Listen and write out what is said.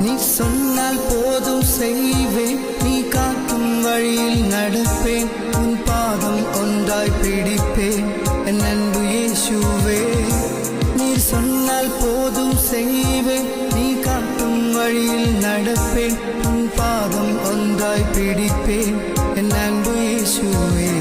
நீ சொன்னால் போதும் செய்வேன், நீ காட்டும் வழியில் நடப்பேன், உன் பாதம் ஒன்றாய் பிடிப்பேன் என் அன்பு இயேசுவே. நீர் சொன்னால் போதும் செய்வேன், நீ காட்டும் வழியில் நடப்பேன், உன் பாதம் ஒன்றாய் பிடிப்பேன் என் அன்பு இயேசுவே.